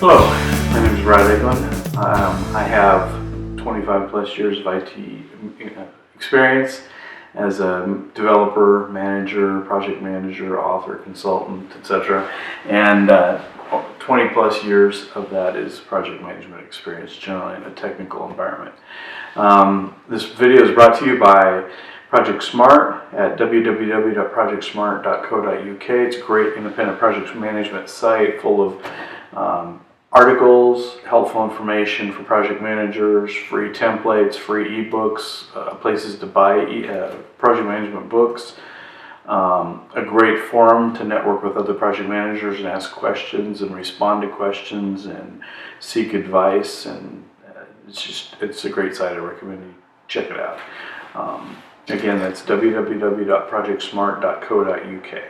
Hello, my name is Egeland. I have 25 plus years of IT experience as a developer, manager, project manager, author, consultant, etc. And 20 plus years of that is project management experience, generally in a technical environment. This video is brought to you by Project Smart at www.projectsmart.co.uk. It's a great independent project management site full of articles, helpful information for project managers, free templates, free ebooks, places to buy project management books, a great forum to network with other project managers and ask questions and respond to questions and seek advice. And it's a great site. I recommend you check it out. Again, that's www.projectsmart.co.uk.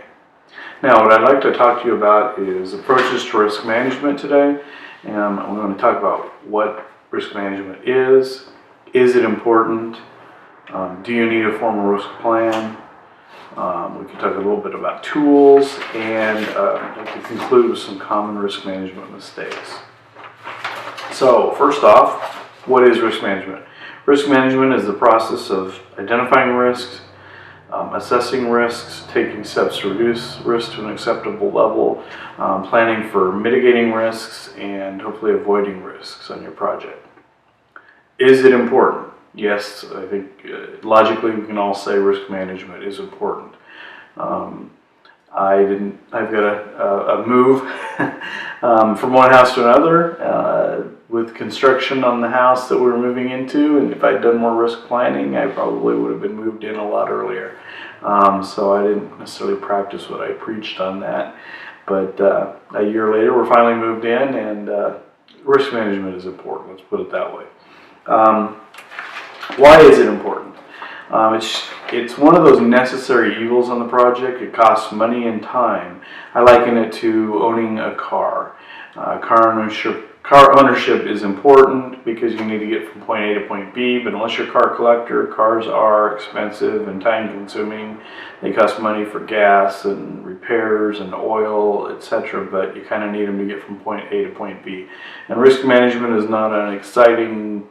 Now, what I'd like to talk to you about is approaches to risk management today. And I'm going to talk about what risk management is it important, do you need a formal risk plan, we can talk a little bit about tools, and I'd like to conclude with some common risk management mistakes. So, first off, what is risk management? Risk management is the process of identifying risks, assessing risks, taking steps to reduce risk to an acceptable level, planning for mitigating risks, and hopefully avoiding risks on your project. Is it important? Yes, I think logically we can all say risk management is important. I've got a move from one house to another with construction on the house that we're moving into, and if I'd done more risk planning, I probably would have been moved in a lot earlier. So I didn't necessarily practice what I preached on that, but a year later we're finally moved in, and risk management is important, let's put it that way. Why is it important? It's one of those necessary evils on the project. It costs money and time. I liken it to owning a car. Car ownership is important because you need to get from point A to point B, but unless you're a car collector, cars are expensive and time consuming. They cost money for gas and repairs and oil, etc., but you kind of need them to get from point A to point B. And risk management is not an exciting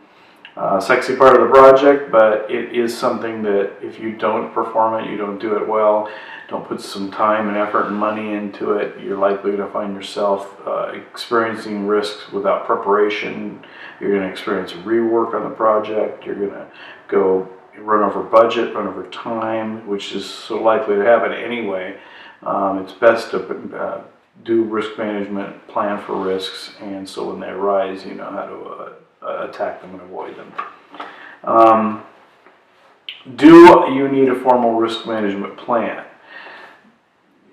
sexy part of the project, but it is something that if you don't perform it, you don't do it well, don't put some time and effort and money into it, you're likely to find yourself experiencing risks without preparation. You're going to experience rework on the project. You're going to go run over budget, run over time, which is so likely to happen anyway. It's best to do risk management, plan for risks, and so when they arise, you know how to attack them and avoid them. Do you need a formal risk management plan?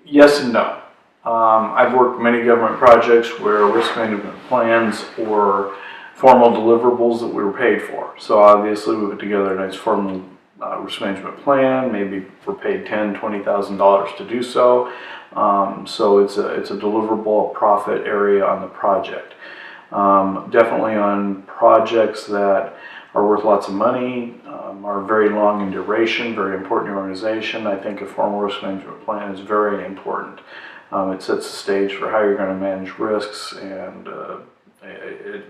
Yes and no. I've worked many government projects where risk management plans were formal deliverables that we were paid for. So obviously we put together a nice formal risk management plan. Maybe we're paid $10,000, $20,000 to do so. So it's a deliverable, a profit area on the project. Definitely on projects that are worth lots of money, are very long in duration, very important to your organization, I think a formal risk management plan is very important. It sets the stage for how you're going to manage risks, and it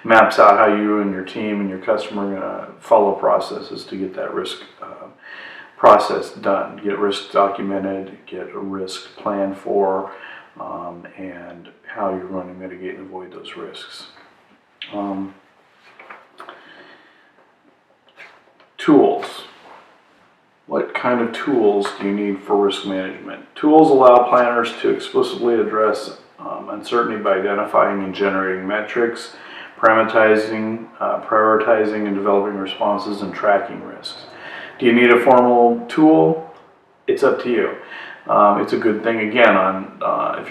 maps out how you and your team and your customer are going to follow processes to get that risk process done. Get risk documented, get a risk planned for, and how you're going to mitigate and avoid those risks. Tools. What kind of tools do you need for risk management? Tools allow planners to explicitly address uncertainty by identifying and generating metrics, prioritizing and developing responses, and tracking risks. Do you need a formal tool? It's up to you. It's a good thing, again, if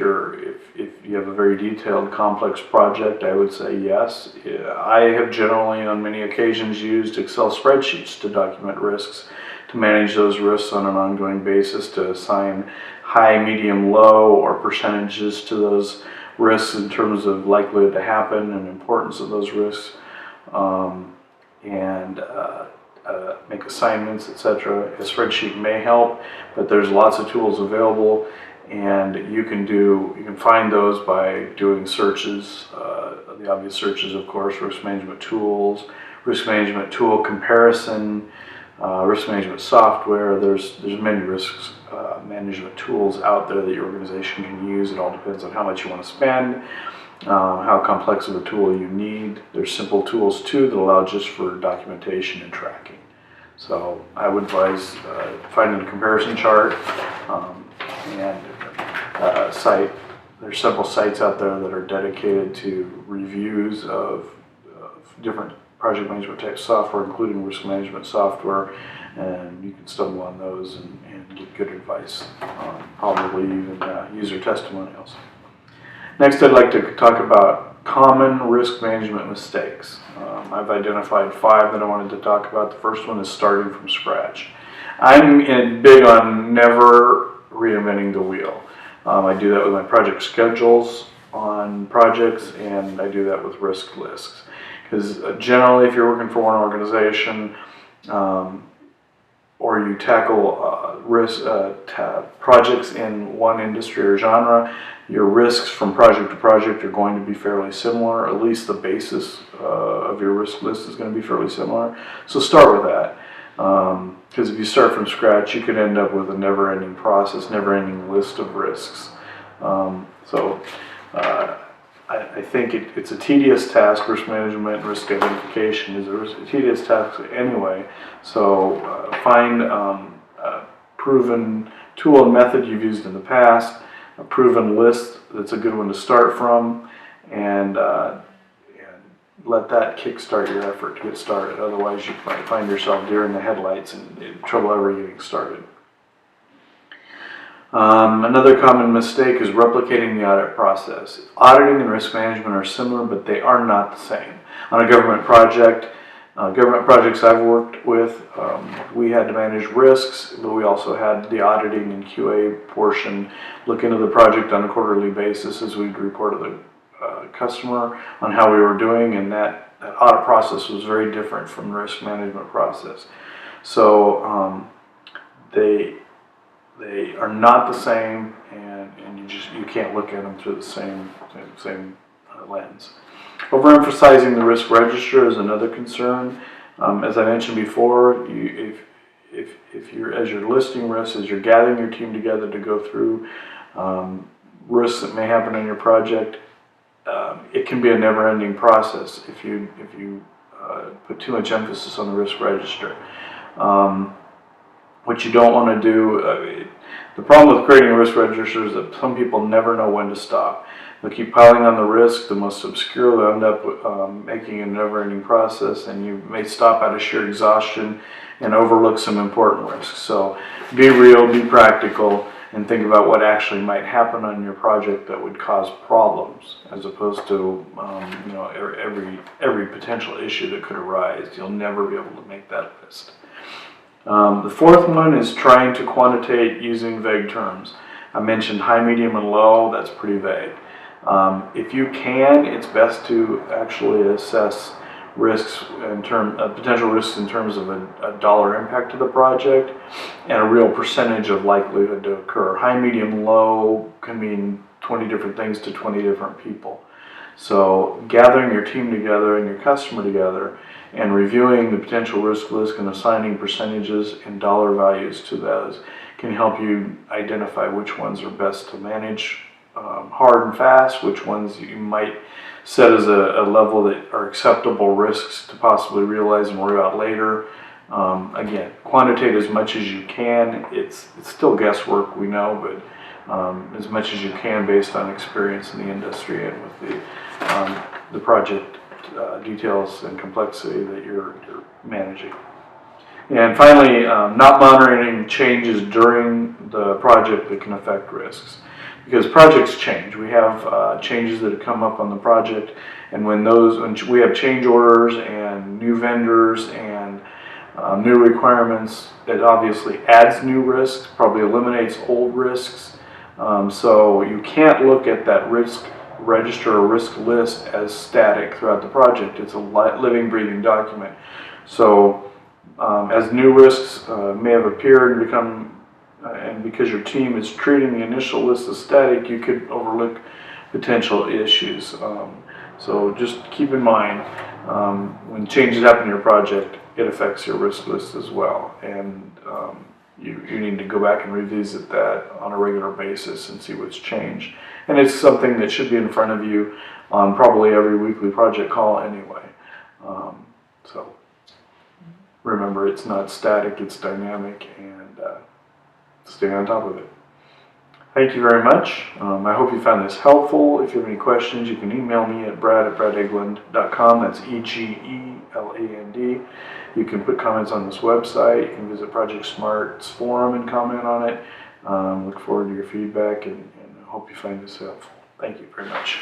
you have a very detailed, complex project, I would say yes. I have generally, on many occasions, used Excel spreadsheets to document risks, to manage those risks on an ongoing basis, to assign high, medium, low, or percentages to those risks in terms of likelihood to happen and importance of those risks, make assignments, etc. A spreadsheet may help, but there's lots of tools available. and you can find those by doing searches, the obvious searches, of course, risk management tools, risk management tool comparison, risk management software. There's many risks management tools out there that your organization can use. It all depends on how much you want to spend, how complex of a tool you need. There's simple tools too that allow just for documentation and tracking. So I would advise finding a comparison chart and site. There's several sites out there that are dedicated to reviews of different project management type software, including risk management software, and you can stumble on those and get good advice, probably even user testimonials. Next, I'd like to talk about common risk management mistakes. I've identified 5 that I wanted to talk about. The first one is starting from scratch. I'm big on never reinventing the wheel. I do that with my project schedules on projects, and I do that with risk lists. Because generally, if you're working for one organization, or you tackle projects in one industry or genre, your risks from project to project are going to be fairly similar. At least the basis of your risk list is going to be fairly similar. So start with that. Because if you start from scratch, you could end up with a never-ending process, never-ending list of risks. I think it's a tedious task. Risk management and risk identification is a tedious task anyway. So find a proven tool and method you've used in the past, a proven list that's a good one to start from, and let that kickstart your effort to get started. Otherwise, you might find yourself deer in the headlights and in trouble ever getting started. Another common mistake is replicating the audit process. Auditing and risk management are similar, but they are not the same. On a government projects I've worked with, we had to manage risks, but we also had the auditing and QA portion, look into the project on a quarterly basis as we'd report to the customer on how we were doing, and that audit process was very different from the risk management process. So they are not the same, and you can't look at them through the same lens. Overemphasizing the risk register is another concern. As I mentioned before, if you're as you're listing risks, as you're gathering your team together to go through risks that may happen on your project, it can be a never-ending process if you put too much emphasis on the risk register. What you don't want to do, the problem with creating a risk register is that some people never know when to stop. They'll keep piling on the risk, the most obscure, they'll end up making a never-ending process, and you may stop out of sheer exhaustion and overlook some important risks. So be real, be practical, and think about what actually might happen on your project that would cause problems, as opposed to every potential issue that could arise. You'll never be able to make that list. The fourth one is trying to quantitate using vague terms. I mentioned high, medium, and low. That's pretty vague. If you can, it's best to actually assess risks potential risks in terms of a dollar impact to the project and a real percentage of likelihood to occur. High, medium, low can mean 20 different things to 20 different people. So gathering your team together and your customer together and reviewing the potential risk list and assigning percentages and dollar values to those can help you identify which ones are best to manage hard and fast, which ones you might set as a level that are acceptable risks to possibly realize and worry about later. Again, quantitate as much as you can. It's still guesswork, we know, but as much as you can based on experience in the industry and with the project details and complexity that you're managing. And finally, not monitoring changes during the project that can affect risks. Because projects change. We have changes that have come up on the project, and when we have change orders and new vendors and new requirements, it obviously adds new risks, probably eliminates old risks. So you can't look at that risk register or risk list as static throughout the project. It's a living, breathing document. So as new risks may have appeared and become and because your team is treating the initial list as static, you could overlook potential issues. So just keep in mind, when changes happen in your project, it affects your risk list as well. And you need to go back and revisit that on a regular basis and see what's changed. And it's something that should be in front of you on probably every weekly project call anyway. So remember, it's not static, it's dynamic, and stay on top of it. Thank you very much. I hope you found this helpful. If you have any questions, you can email me at brad@bradegeland.com. That's EGELAND. You can put comments on this website. You can visit Project Smart's forum and comment on it. Look forward to your feedback, and hope you find this helpful. Thank you very much.